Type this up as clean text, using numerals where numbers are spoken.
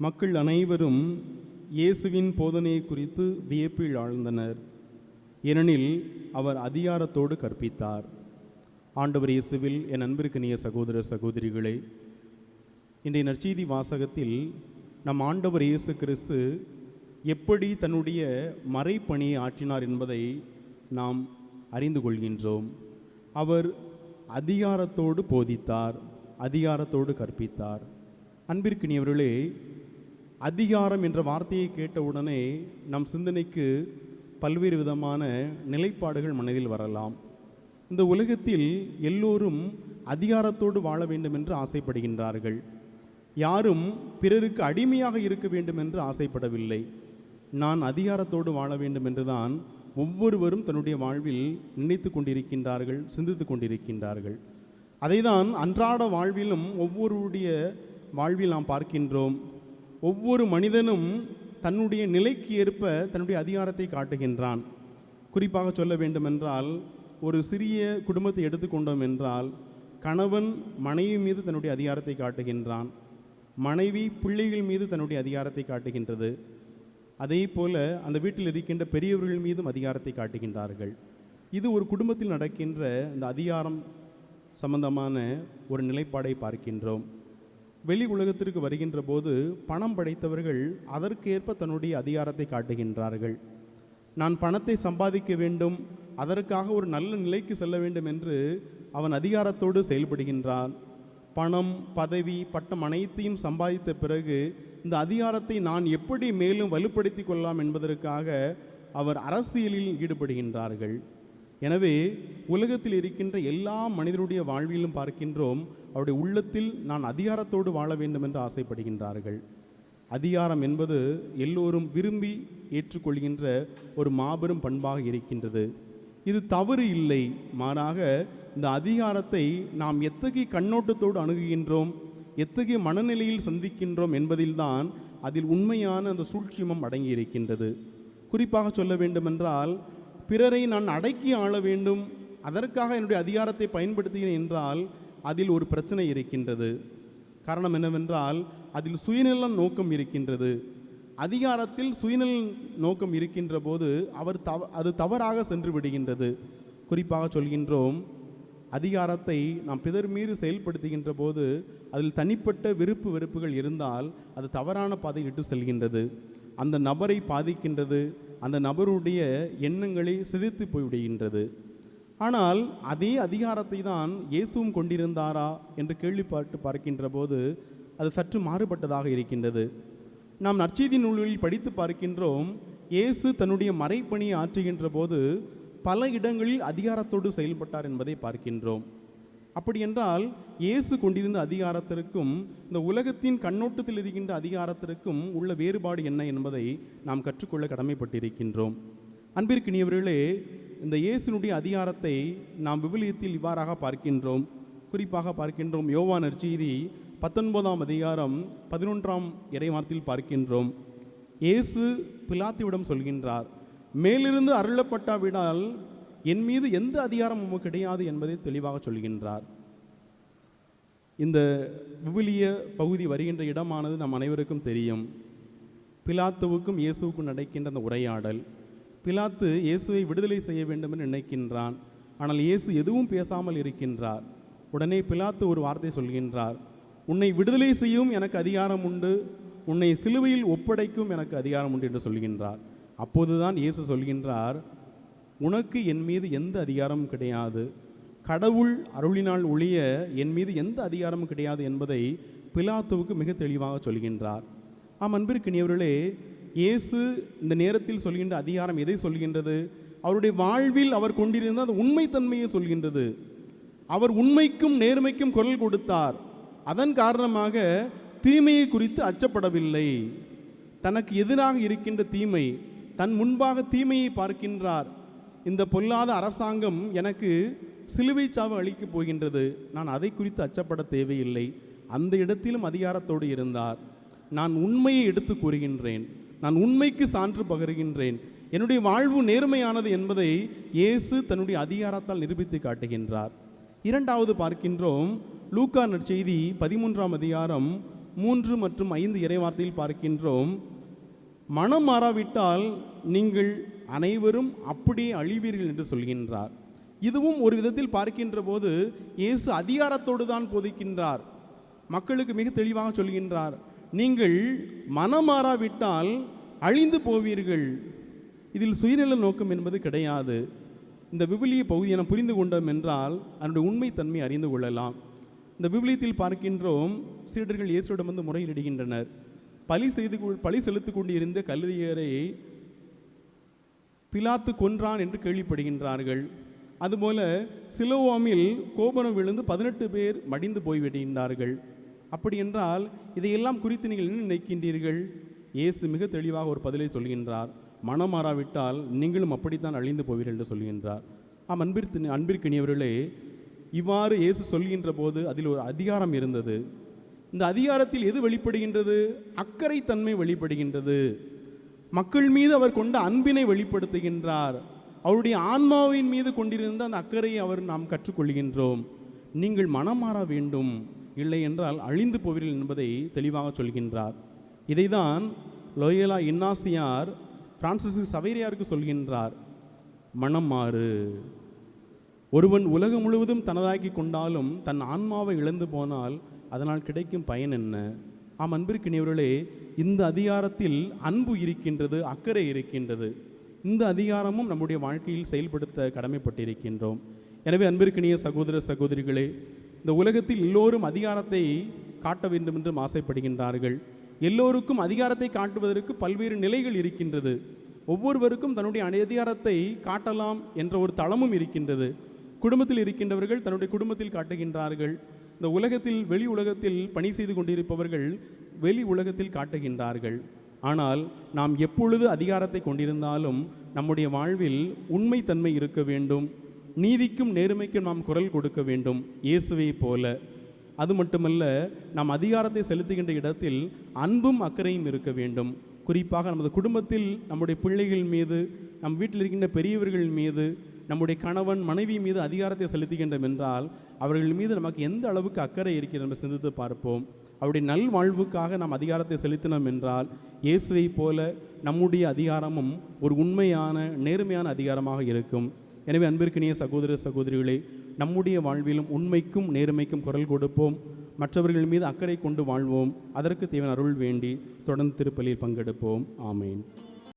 மக்கள் அனைவரும் இயேசுவின் போதனையை குறித்து வியப்பில் ஆழ்ந்தனர். ஏனெனில் அவர் அதிகாரத்தோடு கற்பித்தார். ஆண்டவர் இயேசுவில் என் அன்பிற்கினிய சகோதர சகோதரிகளே, இன்றைய நற்செய்தி வாசகத்தில் நம் ஆண்டவர் இயேசு கிறிஸ்து எப்படி தன்னுடைய மறைப்பணியை ஆற்றினார் என்பதை நாம் அறிந்து கொள்கின்றோம். அவர் அதிகாரத்தோடு போதித்தார், அதிகாரத்தோடு கற்பித்தார். அன்பிற்கினியவர்களே, அதிகாரம் என்ற வார்த்தையை கேட்டவுடனே நம் சிந்தனைக்கு பல்வேறு விதமான நிலைப்பாடுகள் மனதில் வரலாம். இந்த உலகத்தில் எல்லோரும் அதிகாரத்தோடு வாழ வேண்டும் என்று ஆசைப்படுகின்றார்கள். யாரும் பிறருக்கு அடிமையாக இருக்க வேண்டும் என்று ஆசைப்படவில்லை. நான் அதிகாரத்தோடு வாழ வேண்டும் என்றுதான் ஒவ்வொருவரும் தன்னுடைய வாழ்வில் நினைத்து கொண்டிருக்கின்றார்கள், சிந்தித்து கொண்டிருக்கின்றார்கள். அதைதான் அன்றாட வாழ்விலும் ஒவ்வொருடைய வாழ்வில் நாம் பார்க்கின்றோம். ஒவ்வொரு மனிதனும் தன்னுடைய நிலைக்கு ஏற்ப தன்னுடைய அதிகாரத்தை காட்டுகின்றான். குறிப்பாக சொல்ல வேண்டுமென்றால், ஒரு சிறிய குடும்பத்தை எடுத்துக்கொண்டோம் என்றால், கணவன் மனைவி மீது தன்னுடைய அதிகாரத்தை காட்டுகின்றான், மனைவி பிள்ளைகள் மீது தன்னுடைய அதிகாரத்தை காட்டுகின்றது. அதே போல அந்த வீட்டில் இருக்கின்ற பெரியவர்கள் மீதும் அதிகாரத்தை காட்டுகின்றார்கள். இது ஒரு குடும்பத்தில் நடக்கின்ற இந்த அதிகாரம் சம்பந்தமான ஒரு நிலைப்பாடை பார்க்கின்றோம். வெளி உலகத்திற்கு வருகின்ற போது பணம் படைத்தவர்கள் அதற்கேற்ப தன்னுடைய அதிகாரத்தை காட்டுகின்றார்கள். நான் பணத்தை சம்பாதிக்க வேண்டும், அதற்காக ஒரு நல்ல நிலைக்கு செல்ல வேண்டும் என்று அவன் அதிகாரத்தோடு செயல்படுகின்றான். பணம், பதவி, பட்டம் அனைத்தையும் சம்பாதித்த பிறகு இந்த அதிகாரத்தை நான் எப்படி மேலும் வலுப்படுத்தி கொள்ளலாம் என்பதற்காக அவர் அரசியலில் ஈடுபடுகின்றார்கள். எனவே உலகத்தில் இருக்கின்ற எல்லா மனிதனுடைய வாழ்விலும் பார்க்கின்றோம், அவருடைய உள்ளத்தில் நான் அதிகாரத்தோடு வாழ வேண்டும் என்று ஆசைப்படுகின்றார்கள். அதிகாரம் என்பது எல்லோரும் விரும்பி ஏற்றுக்கொள்கின்ற ஒரு மாபெரும் பண்பாக இருக்கின்றது. இது தவறு இல்லை. மாறாக இந்த அதிகாரத்தை நாம் எத்தகைய கண்ணோட்டத்தோடு அணுகுகின்றோம், எத்தகைய மனநிலையில் சந்திக்கின்றோம் என்பதில்தான் அதில் உண்மையான அந்த சூழ்ச்சிமம் அடங்கி இருக்கின்றது. குறிப்பாக சொல்ல வேண்டுமென்றால், பிறரை நான் அடக்கி ஆள வேண்டும், அதற்காக என்னுடைய அதிகாரத்தை பயன்படுத்துகிறேன் என்றால் அதில் ஒரு பிரச்சனை இருக்கின்றது. காரணம் என்னவென்றால், அதில் சுயநல நோக்கம் இருக்கின்றது. அதிகாரத்தில் சுயநல நோக்கம் இருக்கின்ற போது அது தவறாக சென்று விடுகின்றது. குறிப்பாக சொல்கின்றோம், அதிகாரத்தை நாம் பிறர் மீது செயல்படுத்துகின்ற போது அதில் தனிப்பட்ட விருப்பு வெறுப்புகள் இருந்தால் அது தவறான பாதையில் இட்டு செல்கின்றது. அந்த நபரை பாதிக்கின்றது, அந்த நபருடைய எண்ணங்களை சிதைத்து போய்விடுகின்றது. ஆனால் அதே அதிகாரத்தை தான் இயேசுவும் கொண்டிருந்தாரா என்று கேள்விப்பட்டு பார்க்கின்ற போது அது சற்று மாறுபட்டதாக இருக்கின்றது. நாம் நற்செய்தி நூல்களில் படித்து பார்க்கின்றோம், இயேசு தன்னுடைய மறைப்பணியை ஆற்றுகின்ற போது பல இடங்களில் அதிகாரத்தோடு செயல்பட்டார் என்பதை பார்க்கின்றோம். அப்படி என்றால் இயேசு கொண்டிருந்த அதிகாரத்திற்கும் இந்த உலகத்தின் கண்ணோட்டத்தில் இருக்கின்ற அதிகாரத்திற்கும் உள்ள வேறுபாடு என்ன என்பதை நாம் கற்றுக்கொள்ள கடமைப்பட்டிருக்கின்றோம். அன்பிற்கினியவர்களே, இந்த இயேசுனுடைய அதிகாரத்தை நாம் விவிலியத்தில் இவ்வாறாக பார்க்கின்றோம். குறிப்பாக பார்க்கின்றோம், யோவான் நற்செய்தி 19ஆம் அதிகாரம் 11ஆம் இறைவார்த்தையில் பார்க்கின்றோம். இயேசு பிலாத்துவிடம் சொல்கின்றார், மேலிருந்து அருளப்பட்டாவிடால் என் மீது எந்த அதிகாரம் உமக்கு கிடையாது என்பதை தெளிவாக சொல்கின்றார். இந்த விவிலிய பகுதி வருகின்ற இடமானது நம் அனைவருக்கும் தெரியும். பிலாத்துவுக்கும் இயேசுவுக்கும் நடக்கின்ற அந்த உரையாடல். பிலாத்து இயேசுவை விடுதலை செய்ய வேண்டும் என்று நினைக்கின்றான். ஆனால் இயேசு எதுவும் பேசாமல் இருக்கின்றார். உடனே பிலாத்து ஒரு வார்த்தை சொல்கின்றார், உன்னை விடுதலை செய்யவும் எனக்கு அதிகாரம் உண்டு, உன்னை சிலுவையில் ஒப்படைக்கும் எனக்கு அதிகாரம் உண்டு என்று சொல்கின்றார். அப்போதுதான் இயேசு சொல்கின்றார், உனக்கு என் மீது எந்த அதிகாரமும் கிடையாது, கடவுள் அருளினால் ஒழிய என் மீது எந்த அதிகாரமும் கிடையாது என்பதை பிலாத்துவுக்கு மிக தெளிவாக சொல்கின்றார். அன்பிற்கினியவர்களே, இயேசு இந்த நேரத்தில் சொல்கின்ற அதிகாரம் எதை சொல்கின்றது? அவருடைய வாழ்வில் அவர் கொண்டிருந்த அந்த உண்மைத்தன்மையை சொல்கின்றது. அவர் உண்மைக்கும் நேர்மைக்கும் குரல் கொடுத்தார். அதன் காரணமாக தீமையை குறித்து அச்சப்படவில்லை. தனக்கு எதிராக இருக்கின்ற தீமை, தன் முன்பாக தீமையை பார்க்கின்றார். இந்த பொல்லாத அரசாங்கம் எனக்கு சிலுவை சாவு அளிக்கப் போகின்றது, நான் அதை குறித்து அச்சப்பட தேவையில்லை. அந்த இடத்திலும் அதிகாரத்தோடு இருந்தார். நான் உண்மையை எடுத்து கூறுகின்றேன், நான் உண்மைக்கு சான்று பகருகின்றேன், என்னுடைய வாழ்வு நேர்மையானது என்பதை இயேசு தன்னுடைய அதிகாரத்தால் நிரூபித்து காட்டுகின்றார். இரண்டாவது பார்க்கின்றோம், லூக்கா நற்செய்தி 13ஆம் அதிகாரம் 3 மற்றும் 5 இறைவார்த்தையில் பார்க்கின்றோம், மனம் மாறாவிட்டால் நீங்கள் அனைவரும் அப்படியே அழிவீர்கள் என்று சொல்கின்றார். இதுவும் ஒரு விதத்தில் பார்க்கின்ற போது இயேசு அதிகாரத்தோடு தான் போதிக்கின்றார். மக்களுக்கு மிக தெளிவாக சொல்கின்றார், நீங்கள் மனம் மாறாவிட்டால் அழிந்து போவீர்கள். இதில் சுயநல நோக்கம் என்பது கிடையாது. இந்த விவிலிய பகுதியை நாம் புரிந்து கொண்டோம் என்றால் அதனுடைய உண்மைத்தன்மை அறிந்து கொள்ளலாம். இந்த விவிலியத்தில் பார்க்கின்றோம், சீடர்கள் இயேசுவிடம் வந்து முறையிடுகின்றனர். பலி செலுத்திக் கொண்டிருந்த கல்லியரை பிலாத்து கொன்றான் என்று கேள்விப்படுகின்றார்கள். அதுபோல சிலோவாமில் கோபனம் விழுந்து 18 பேர் மடிந்து போய்விடுகின்றார்கள். அப்படி என்றால் இதையெல்லாம் குறித்து நீங்கள் என்ன நினைக்கின்றீர்கள்? இயேசு மிக தெளிவாக ஒரு பதிலை சொல்கின்றார், மனம் மாறாவிட்டால் நீங்களும் அப்படித்தான் அழிந்து போவீர்கள் என்று சொல்கின்றார். அன்பிற்கினியவர்களே, இவ்வாறு இயேசு சொல்கின்ற போது அதில் ஒரு அதிகாரம் இருந்தது. இந்த அதிகாரத்தில் எது வெளிப்படுகின்றது? அக்கறை தன்மை வெளிப்படுகின்றது. மக்கள் மீது அவர் கொண்ட அன்பினை வெளிப்படுத்துகின்றார். அவருடைய ஆன்மாவின் மீது கொண்டிருந்த அந்த அக்கறையை நாம் கற்றுக்கொள்கின்றோம். நீங்கள் மனம் மாற வேண்டும், இல்லை என்றால் அழிந்து போவீர்கள் என்பதை தெளிவாக சொல்கின்றார். இதைதான் லோயலா இன்னாசியார் பிரான்சிஸ் சவேரியாருக்கு சொல்கின்றார், மனம் மாறு. ஒருவன் உலகம் முழுவதும் தனதாக்கி கொண்டாலும் தன் ஆன்மாவை இழந்து போனால் அதனால் கிடைக்கும் பயன் என்ன? அன்பிற்கினியவர்களே, இந்த அதிகாரத்தில் அன்பு இருக்கின்றது, அக்கறை இருக்கின்றது. இந்த அதிகாரமும் நம்முடைய வாழ்க்கையில் செயல்படுத்த கடமைப்பட்டிருக்கின்றோம். எனவே அன்பிற்கினிய சகோதர சகோதரிகளே, இந்த உலகத்தில் எல்லோரும் அதிகாரத்தை காட்ட வேண்டும் என்று ஆசைப்படுகின்றார்கள். எல்லோருக்கும் அதிகாரத்தை காட்டுவதற்கு பல்வேறு நிலைகள் இருக்கின்றது. ஒவ்வொருவருக்கும் தன்னுடைய அதிகாரத்தை காட்டலாம் என்ற ஒரு தளமும் இருக்கின்றது. குடும்பத்தில் இருக்கின்றவர்கள் தன்னுடைய குடும்பத்தில் காட்டுகின்றார்கள். இந்த உலகத்தில் வெளி உலகத்தில் பணி செய்து கொண்டிருப்பவர்கள் வெளி உலகத்தில் காட்டுகின்றார்கள். ஆனால் நாம் எப்பொழுது அதிகாரத்தை கொண்டிருந்தாலும் நம்முடைய வாழ்வில் உண்மைத்தன்மை இருக்க வேண்டும். நீதிக்கும் நேர்மைக்கும் நாம் குரல் கொடுக்க வேண்டும், இயேசுவை போல. அது மட்டுமல்ல, நாம் அதிகாரத்தை செலுத்துகின்ற இடத்தில் அன்பும் அக்கறையும் இருக்க வேண்டும். குறிப்பாக நமது குடும்பத்தில் நம்முடைய பிள்ளைகள் மீது, நம் வீட்டில் இருக்கின்ற பெரியவர்கள் மீது, நம்முடைய கணவன் மனைவி மீது அதிகாரத்தை செலுத்துகின்றோம் என்றால் அவர்கள் மீது நமக்கு எந்த அளவுக்கு அக்கறை இருக்கிறது என்று சிந்தித்து பார்ப்போம். அவருடைய நல்வாழ்வுக்காக நாம் அதிகாரத்தை செலுத்தினோம் என்றால் இயேசுவை போல நம்முடைய அதிகாரமும் ஒரு உண்மையான நேர்மையான அதிகாரமாக இருக்கும். எனவே அன்பிற்கினிய சகோதர சகோதரிகளே, நம்முடைய வாழ்விலும் உண்மைக்கும் நேர்மைக்கும் குரல் கொடுப்போம். மற்றவர்கள் மீது அக்கறை கொண்டு வாழ்வோம். அதற்கு தேவையான அருள் வேண்டி தொடர்ந்து திருப்பலியில் பங்கெடுப்போம். ஆமேன்.